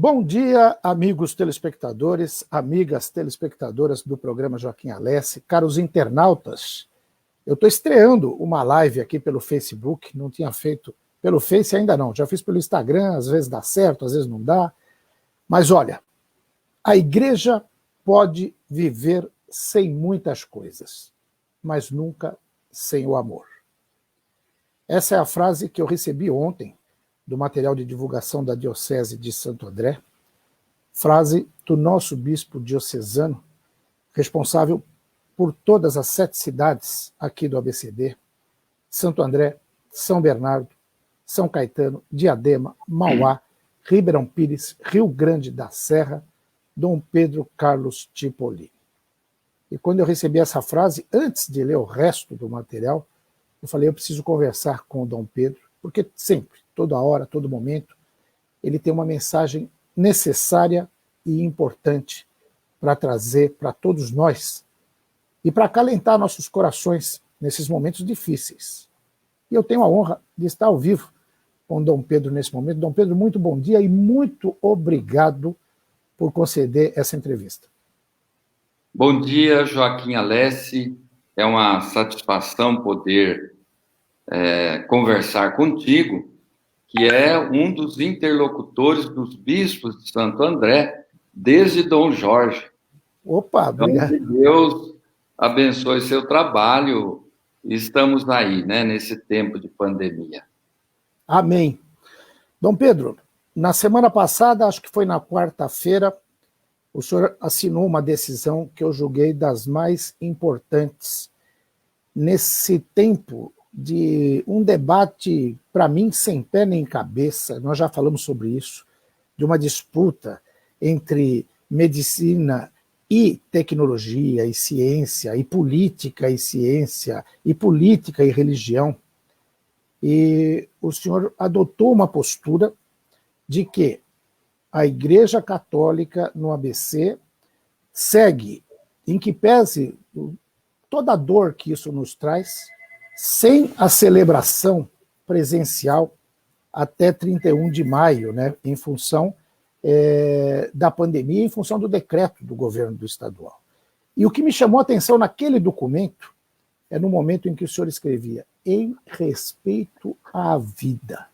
Bom dia, amigos telespectadores, amigas telespectadoras do programa Joaquim Alessi, caros internautas. Eu estou estreando uma live aqui pelo Facebook, não tinha feito pelo Face ainda não, já fiz pelo Instagram, às vezes dá certo, às vezes não dá. Mas olha, a igreja pode viver sem muitas coisas, mas nunca sem o amor. Essa é a frase que eu recebi ontem do material de divulgação da Diocese de Santo André, frase do nosso bispo diocesano, responsável por todas as 7 cidades aqui do ABCD, Santo André, São Bernardo, São Caetano, Diadema, Mauá, Ribeirão Pires, Rio Grande da Serra, Dom Pedro Carlos Cipollini. E quando eu recebi essa frase, antes de ler o resto do material, eu falei, eu preciso conversar com o Dom Pedro, porque sempre, toda hora, todo momento, ele tem uma mensagem necessária e importante para trazer para todos nós e para acalentar nossos corações nesses momentos difíceis. E eu tenho a honra de estar ao vivo com o Dom Pedro nesse momento. Dom Pedro, muito bom dia e muito obrigado por conceder essa entrevista. Bom dia, Joaquim Alessi. É uma satisfação poder conversar contigo, que é um dos interlocutores dos bispos de Santo André, desde Dom Jorge. Opa, obrigado. Então, que Deus abençoe seu trabalho. Estamos aí, né, nesse tempo de pandemia. Amém. Dom Pedro, na semana passada, acho que foi na quarta-feira, o senhor assinou uma decisão que eu julguei das mais importantes nesse tempo de um debate, para mim, sem pé nem cabeça, nós já falamos sobre isso, de uma disputa entre medicina e tecnologia e ciência, e política e ciência, e política e religião. E o senhor adotou uma postura de que a Igreja Católica no ABC segue, em que pese toda a dor que isso nos traz, sem a celebração presencial até 31 de maio, né, em função da pandemia, em função do decreto do governo do estadual. E o que me chamou a atenção naquele documento é no momento em que o senhor escrevia em respeito à vida,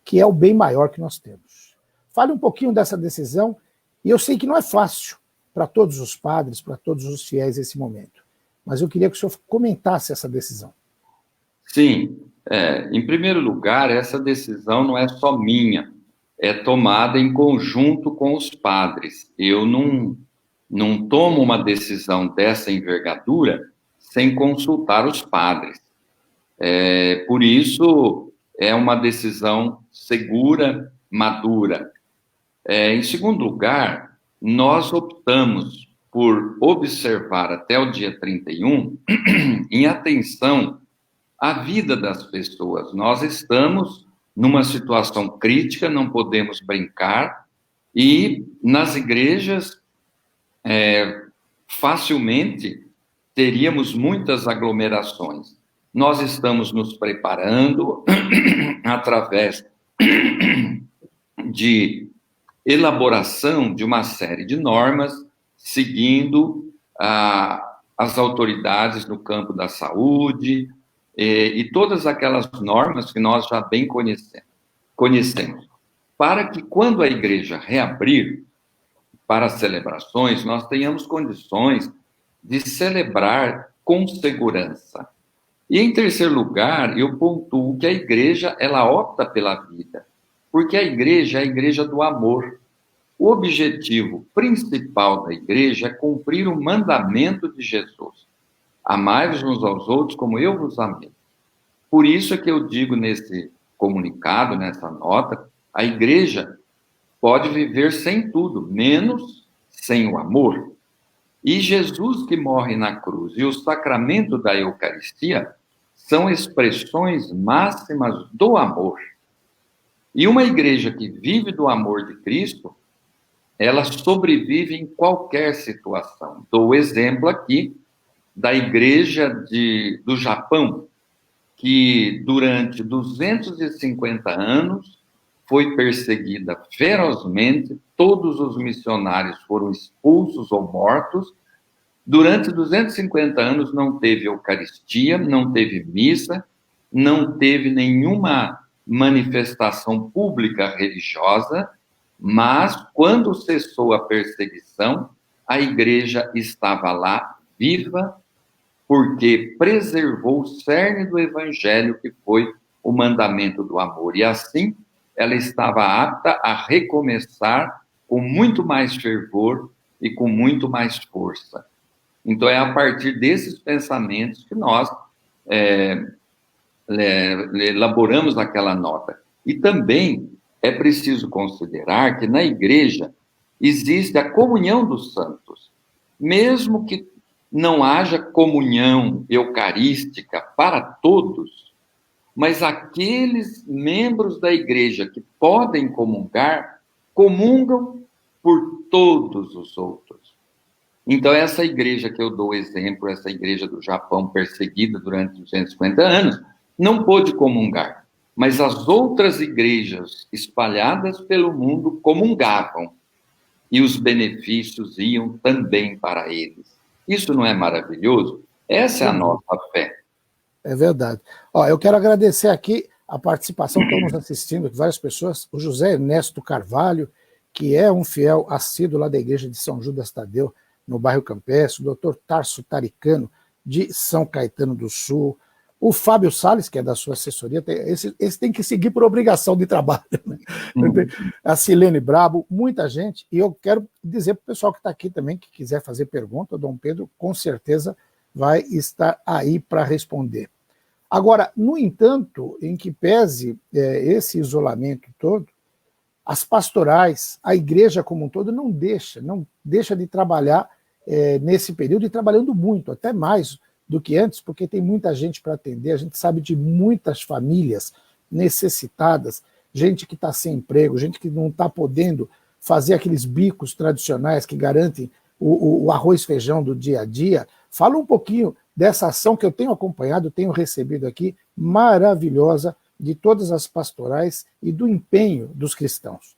que é o bem maior que nós temos. Fale um pouquinho dessa decisão, e eu sei que não é fácil para todos os padres, para todos os fiéis esse momento, mas eu queria que o senhor comentasse essa decisão. Sim, em primeiro lugar, essa decisão não é só minha, é tomada em conjunto com os padres. Eu não tomo uma decisão dessa envergadura sem consultar os padres. Por isso, é uma decisão segura, madura. Em segundo lugar, nós optamos por observar até o dia 31, em atenção à vida das pessoas. Nós estamos numa situação crítica, não podemos brincar, e nas igrejas, facilmente, teríamos muitas aglomerações. Nós estamos nos preparando através de elaboração de uma série de normas, seguindo as autoridades no campo da saúde e todas aquelas normas que nós já bem conhecemos, para que quando a igreja reabrir para as celebrações, nós tenhamos condições de celebrar com segurança. E, em terceiro lugar, eu pontuo que a igreja, ela opta pela vida, porque a igreja é a igreja do amor. O objetivo principal da igreja é cumprir o mandamento de Jesus. Amai-vos uns aos outros como eu vos amei. Por isso é que eu digo nesse comunicado, nessa nota, a igreja pode viver sem tudo, menos sem o amor. E Jesus que morre na cruz e o sacramento da Eucaristia são expressões máximas do amor. E uma igreja que vive do amor de Cristo, ela sobrevive em qualquer situação. Dou o exemplo aqui da igreja do Japão, que durante 250 anos foi perseguida ferozmente, todos os missionários foram expulsos ou mortos. Durante 250 anos não teve Eucaristia, não teve missa, não teve nenhuma manifestação pública religiosa, mas quando cessou a perseguição, a igreja estava lá viva, porque preservou o cerne do evangelho, que foi o mandamento do amor. E assim, ela estava apta a recomeçar com muito mais fervor e com muito mais força. Então, é a partir desses pensamentos que nós elaboramos aquela nota. E também é preciso considerar que na igreja existe a comunhão dos santos. Mesmo que não haja comunhão eucarística para todos, mas aqueles membros da igreja que podem comungar, comungam por todos os outros. Então, essa igreja que eu dou exemplo, essa igreja do Japão perseguida durante 250 anos, não pôde comungar, mas as outras igrejas espalhadas pelo mundo comungavam, e os benefícios iam também para eles. Isso não é maravilhoso? Essa é a nossa fé. É verdade. Ó, eu quero agradecer aqui a participação, estão nos assistindo aqui várias pessoas, o José Ernesto Carvalho, que é um fiel assíduo lá da igreja de São Judas Tadeu, no bairro Campestre, o doutor Tarso Taricano, de São Caetano do Sul, o Fábio Salles, que é da sua assessoria, esse tem que seguir por obrigação de trabalho, né? A Silene Brabo, muita gente, e eu quero dizer para o pessoal que está aqui também, que quiser fazer pergunta, o Dom Pedro com certeza vai estar aí para responder. Agora, no entanto, em que pese esse isolamento todo, as pastorais, a igreja como um todo não deixa de trabalhar nesse período, e trabalhando muito, até mais do que antes, porque tem muita gente para atender, a gente sabe de muitas famílias necessitadas, gente que está sem emprego, gente que não está podendo fazer aqueles bicos tradicionais que garantem o arroz e feijão do dia a dia. Fala um pouquinho dessa ação que eu tenho acompanhado, tenho recebido aqui, maravilhosa, de todas as pastorais e do empenho dos cristãos.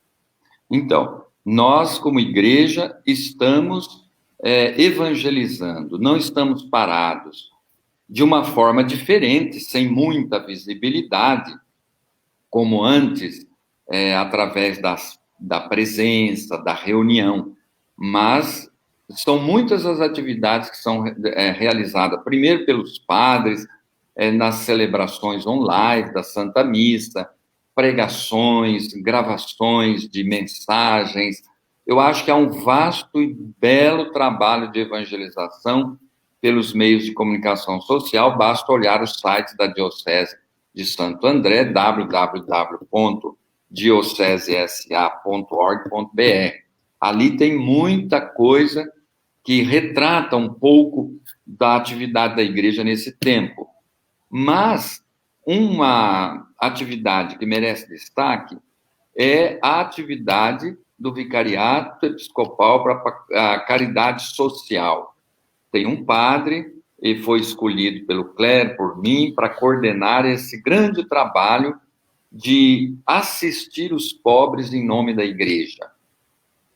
Então, nós como igreja estamos evangelizando, não estamos parados, de uma forma diferente, sem muita visibilidade, como antes, através da presença, da reunião, mas são muitas as atividades que são realizadas, primeiro pelos padres, nas celebrações online da Santa Missa, pregações, gravações de mensagens. Eu acho que há um vasto e belo trabalho de evangelização pelos meios de comunicação social. Basta olhar o site da Diocese de Santo André, www.diocesesa.org.br. Ali tem muita coisa que retrata um pouco da atividade da igreja nesse tempo. Mas uma atividade que merece destaque é a atividade do Vicariato Episcopal para a Caridade Social. Tem um padre, e foi escolhido pelo clero, por mim, para coordenar esse grande trabalho de assistir os pobres em nome da igreja.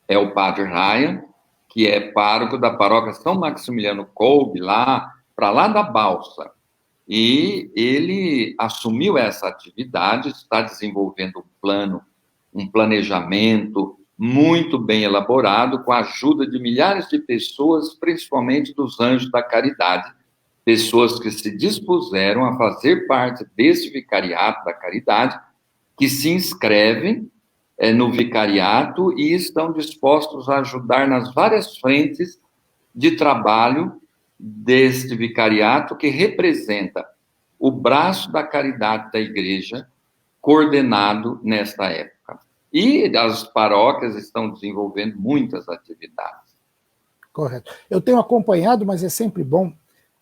É o padre Ryan, que é pároco da paróquia São Maximiliano Kolbe, para lá da Balsa. E ele assumiu essa atividade, está desenvolvendo um planejamento muito bem elaborado, com a ajuda de milhares de pessoas, principalmente dos Anjos da Caridade, pessoas que se dispuseram a fazer parte desse vicariato da caridade, que se inscrevem no vicariato e estão dispostos a ajudar nas várias frentes de trabalho deste vicariato, que representa o braço da caridade da igreja, coordenado nesta época. E as paróquias estão desenvolvendo muitas atividades. Correto. Eu tenho acompanhado, mas é sempre bom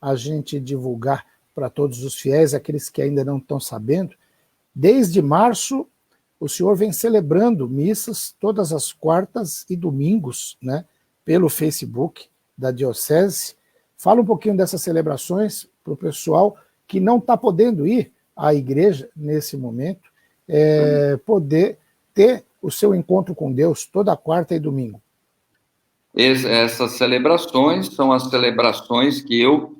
a gente divulgar para todos os fiéis, aqueles que ainda não estão sabendo. Desde março, o senhor vem celebrando missas todas as quartas e domingos, né, pelo Facebook da Diocese. Fala um pouquinho dessas celebrações para o pessoal que não está podendo ir à igreja nesse momento, poder ter o seu encontro com Deus toda quarta e domingo? Essas celebrações são as celebrações que eu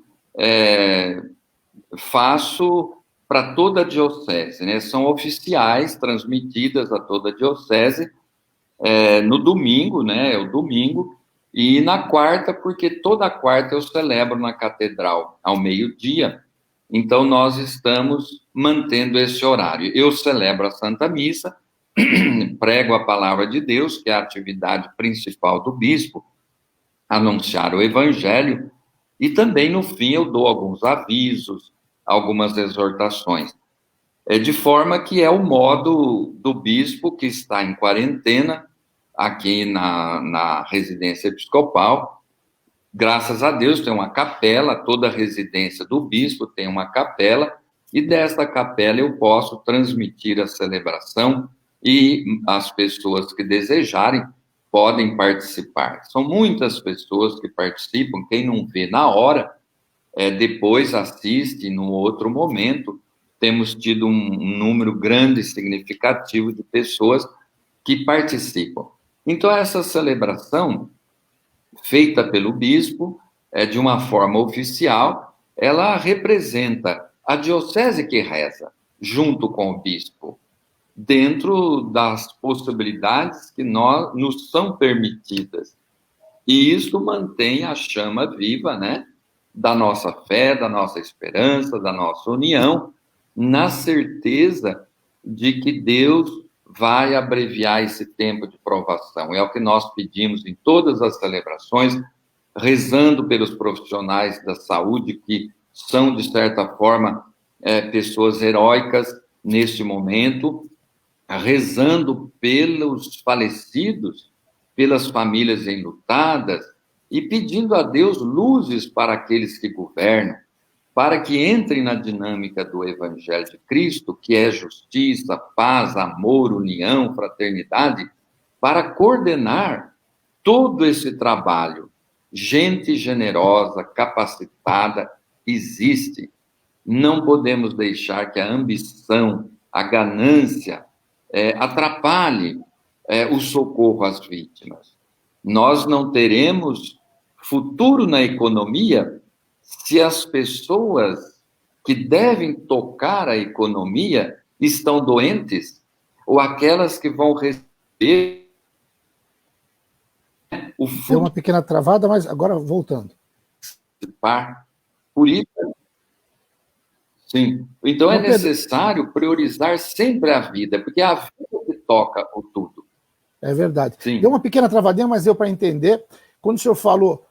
faço para toda a diocese, né? São oficiais, transmitidas a toda a diocese, no domingo, né? É o domingo, e na quarta, porque toda quarta eu celebro na catedral ao meio-dia, então nós estamos mantendo esse horário. Eu celebro a Santa Missa, prego a palavra de Deus, que é a atividade principal do bispo, anunciar o evangelho, e também no fim eu dou alguns avisos, algumas exortações. De forma que é o modo do bispo que está em quarentena, aqui na residência episcopal. Graças a Deus tem uma capela, toda a residência do bispo tem uma capela, e desta capela eu posso transmitir a celebração, e as pessoas que desejarem podem participar. São muitas pessoas que participam, quem não vê na hora, depois assiste no outro momento. Temos tido um número grande e significativo de pessoas que participam. Então, essa celebração, feita pelo bispo, de uma forma oficial, ela representa a diocese que reza, junto com o bispo, dentro das possibilidades que nos são permitidas. E isso mantém a chama viva, né, da nossa fé, da nossa esperança, da nossa união, na certeza de que Deus vai abreviar esse tempo de provação. É o que nós pedimos em todas as celebrações, rezando pelos profissionais da saúde, que são, de certa forma, pessoas heróicas neste momento, rezando pelos falecidos, pelas famílias enlutadas, e pedindo a Deus luzes para aqueles que governam, para que entrem na dinâmica do Evangelho de Cristo, que é justiça, paz, amor, união, fraternidade, para coordenar todo esse trabalho. Gente generosa, capacitada, existe. Não podemos deixar que a ambição, a ganância, atrapalhe o socorro às vítimas. Nós não teremos futuro na economia se as pessoas que devem tocar a economia estão doentes, ou aquelas que vão receber o futuro. Deu uma pequena travada, mas agora voltando. Por isso, sim. Então é necessário priorizar sempre a vida, porque é a vida que toca o tudo. É verdade. Sim. Deu uma pequena travadinha, mas deu para entender. Quando o senhor falou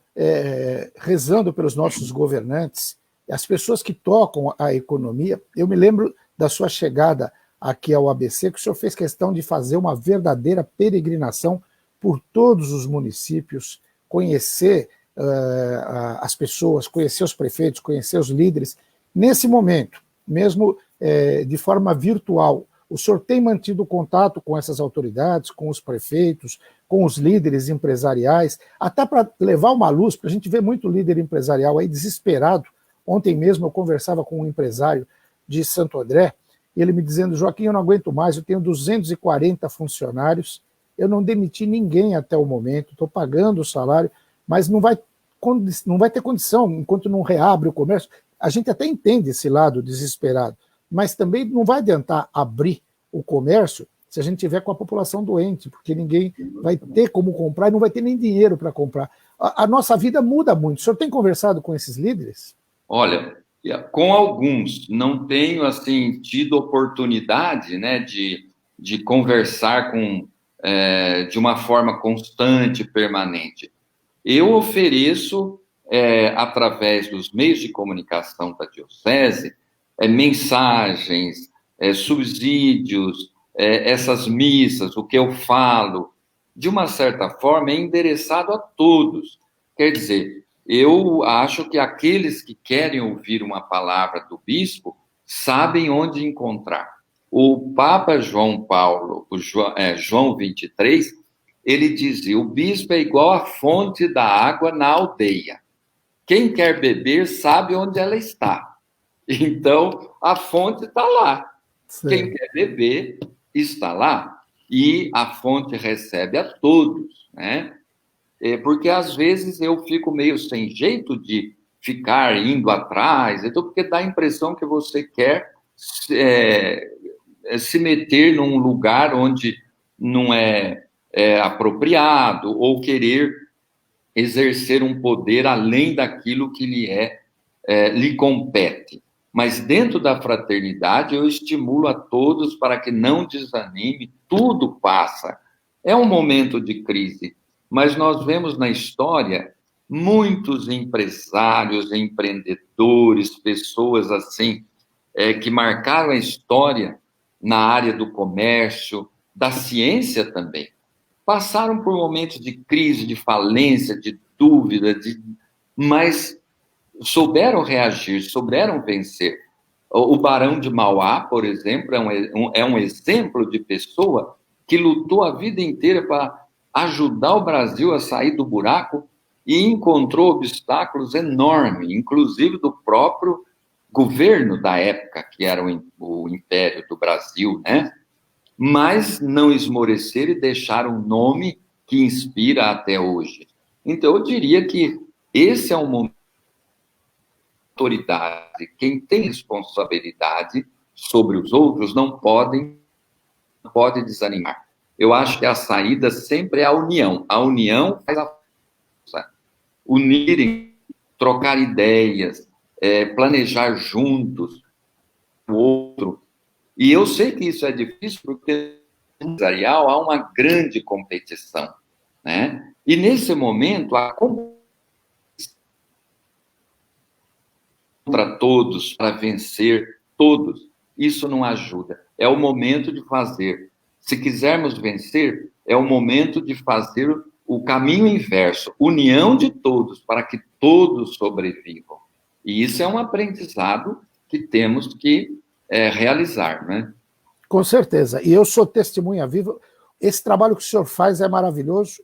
rezando pelos nossos governantes, as pessoas que tocam a economia, eu me lembro da sua chegada aqui ao ABC, que o senhor fez questão de fazer uma verdadeira peregrinação por todos os municípios, conhecer as pessoas, conhecer os prefeitos, conhecer os líderes. Nesse momento, mesmo de forma virtual, o senhor tem mantido contato com essas autoridades, com os prefeitos, com os líderes empresariais, até para levar uma luz, porque a gente vê muito líder empresarial aí desesperado. Ontem mesmo eu conversava com um empresário de Santo André, e ele me dizendo: Joaquim, eu não aguento mais, eu tenho 240 funcionários, eu não demiti ninguém até o momento, estou pagando o salário, mas não vai ter condição, enquanto não reabre o comércio. A gente até entende esse lado desesperado, mas também não vai adiantar abrir o comércio se a gente tiver com a população doente, porque ninguém vai ter como comprar e não vai ter nem dinheiro para comprar. A nossa vida muda muito. O senhor tem conversado com esses líderes? Olha, com alguns, não tenho assim tido oportunidade, né, de conversar de uma forma constante, permanente. Eu ofereço, através dos meios de comunicação da diocese, mensagens, subsídios, essas missas, o que eu falo, de uma certa forma, é endereçado a todos. Quer dizer, eu acho que aqueles que querem ouvir uma palavra do bispo sabem onde encontrar. O Papa João Paulo, João 23, ele dizia: o bispo é igual à fonte da água na aldeia. Quem quer beber sabe onde ela está. Então, a fonte está lá. Sim. Quem quer beber está lá. e a fonte recebe a todos, né? Porque às vezes eu fico meio sem jeito de ficar indo atrás, então, porque dá a impressão que você quer se meter num lugar onde não é apropriado, ou querer exercer um poder além daquilo que lhe compete. Mas dentro da fraternidade eu estimulo a todos para que não desanime, tudo passa. É um momento de crise, mas nós vemos na história muitos empresários, empreendedores, pessoas assim, que marcaram a história na área do comércio, da ciência também. Passaram por momentos de crise, de falência, de dúvida, mas souberam reagir, souberam vencer. O Barão de Mauá, por exemplo, é um exemplo de pessoa que lutou a vida inteira para ajudar o Brasil a sair do buraco e encontrou obstáculos enormes, inclusive do próprio governo da época, que era o Império do Brasil, né? Mas não esmorecer e deixar um nome que inspira até hoje. Então, eu diria que esse é um momento de autoridade. Quem tem responsabilidade sobre os outros não pode desanimar. Eu acho que a saída sempre é a união. A união faz a força. Unirem, trocar ideias, planejar juntos o outro. E eu sei que isso é difícil porque no empresarial há uma grande competição, né? E nesse momento a competição contra todos para vencer todos, isso não ajuda. É o momento de fazer. Se quisermos vencer, é o momento de fazer o caminho inverso, união de todos para que todos sobrevivam. E isso é um aprendizado que temos que realizar, né? Com certeza. E eu sou testemunha viva. Esse trabalho que o senhor faz é maravilhoso.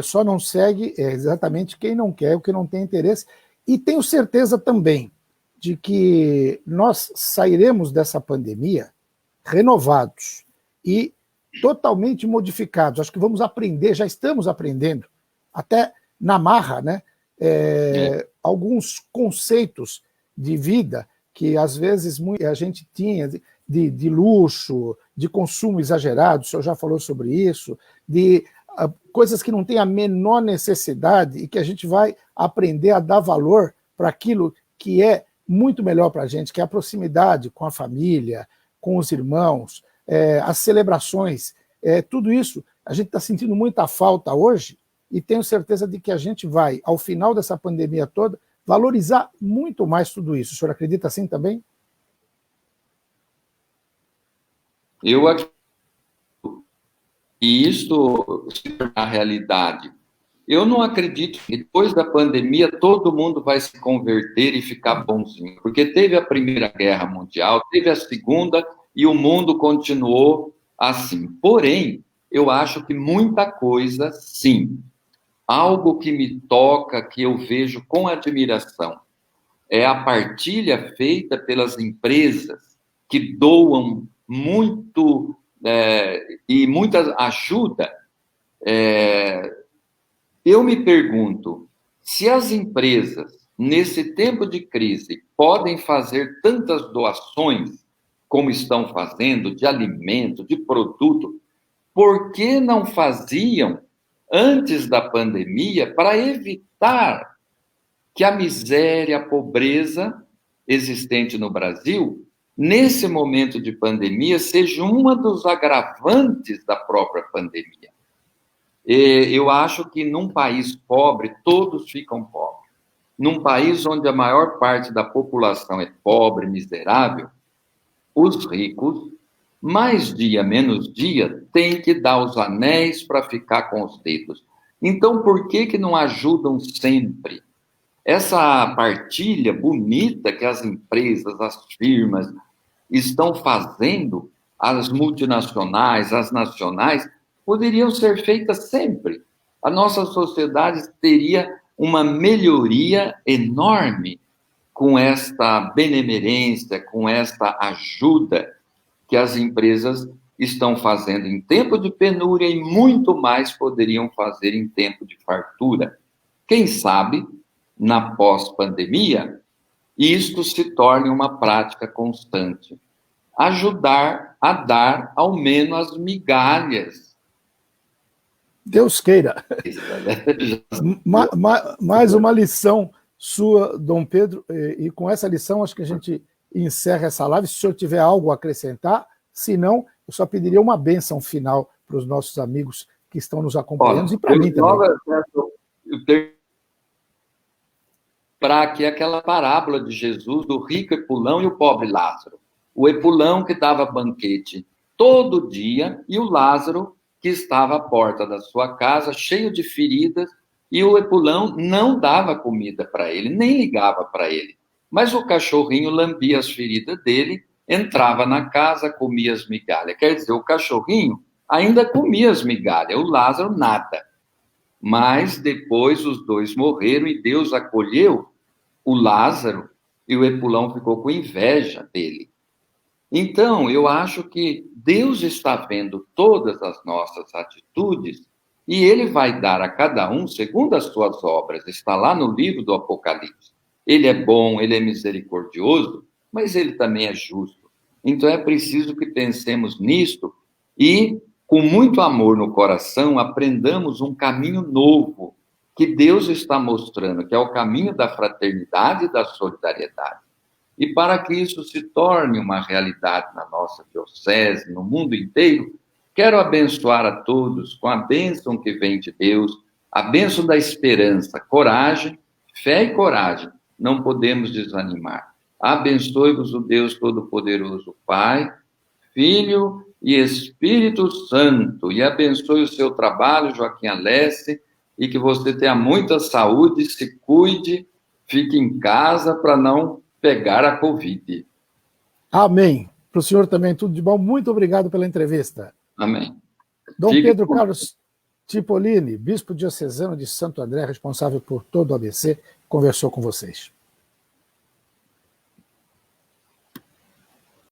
Só não segue exatamente quem não quer, o que não tem interesse. E tenho certeza também de que nós sairemos dessa pandemia renovados e totalmente modificados. Acho que vamos aprender, já estamos aprendendo, até na marra, né? Alguns conceitos de vida que às vezes a gente tinha de luxo, de consumo exagerado, o senhor já falou sobre isso, de coisas que não têm a menor necessidade e que a gente vai aprender a dar valor para aquilo que é muito melhor para a gente, que é a proximidade com a família, com os irmãos, as celebrações, tudo isso a gente está sentindo muita falta hoje e tenho certeza de que a gente vai, ao final dessa pandemia toda, valorizar muito mais tudo isso. O senhor acredita assim também? Eu acredito que isso se tornar realidade. Eu não acredito que depois da pandemia todo mundo vai se converter e ficar bonzinho, porque teve a Primeira Guerra Mundial, teve a Segunda e o mundo continuou assim. Porém, eu acho que muita coisa, sim. Algo que me toca, que eu vejo com admiração, é a partilha feita pelas empresas que doam muito e muita ajuda. Eu me pergunto, se as empresas, nesse tempo de crise, podem fazer tantas doações como estão fazendo, de alimento, de produto, por que não faziam antes da pandemia para evitar que a miséria, a pobreza existente no Brasil, nesse momento de pandemia, seja uma dos agravantes da própria pandemia? Eu acho que num país pobre, todos ficam pobres. Num país onde a maior parte da população é pobre, miserável, os ricos, mais dia, menos dia, têm que dar os anéis para ficar com os dedos. Então, por que não ajudam sempre? Essa partilha bonita que as empresas, as firmas estão fazendo, as multinacionais, as nacionais, poderiam ser feitas sempre. A nossa sociedade teria uma melhoria enorme com esta benemerência, com esta ajuda que as empresas estão fazendo em tempo de penúria e muito mais poderiam fazer em tempo de fartura. Quem sabe, na pós-pandemia, isto se torne uma prática constante. Ajudar a dar ao menos as migalhas. Deus queira. Mais uma lição sua, Dom Pedro, e com essa lição acho que a gente encerra essa live. Se o senhor tiver algo a acrescentar, se não, eu só pediria uma bênção final para os nossos amigos que estão nos acompanhando e para mim também. Para que aquela parábola de Jesus do rico Epulão e o pobre Lázaro. O Epulão que dava banquete todo dia e o Lázaro que estava à porta da sua casa, cheio de feridas, e o Epulão não dava comida para ele, nem ligava para ele. Mas o cachorrinho lambia as feridas dele, entrava na casa, comia as migalhas. Quer dizer, o cachorrinho ainda comia as migalhas, o Lázaro nada. Mas depois os dois morreram e Deus acolheu o Lázaro e o Epulão ficou com inveja dele. Então, eu acho que Deus está vendo todas as nossas atitudes e Ele vai dar a cada um segundo as suas obras. Está lá no livro do Apocalipse. Ele é bom, Ele é misericordioso, mas Ele também é justo. Então, é preciso que pensemos nisto e, com muito amor no coração, aprendamos um caminho novo que Deus está mostrando, que é o caminho da fraternidade e da solidariedade. E para que isso se torne uma realidade na nossa diocese, no mundo inteiro, quero abençoar a todos com a bênção que vem de Deus, a bênção da esperança, coragem, fé e coragem. Não podemos desanimar. Abençoe-vos o Deus Todo-Poderoso, Pai, Filho e Espírito Santo. E abençoe o seu trabalho, Joaquim Alessi, e que você tenha muita saúde, se cuide, fique em casa para não pegar a Covid. Amém. Para o senhor também tudo de bom. Muito obrigado pela entrevista. Amém. Dom Pedro Carlos Cipollini, bispo diocesano de Santo André, responsável por todo o ABC, conversou com vocês.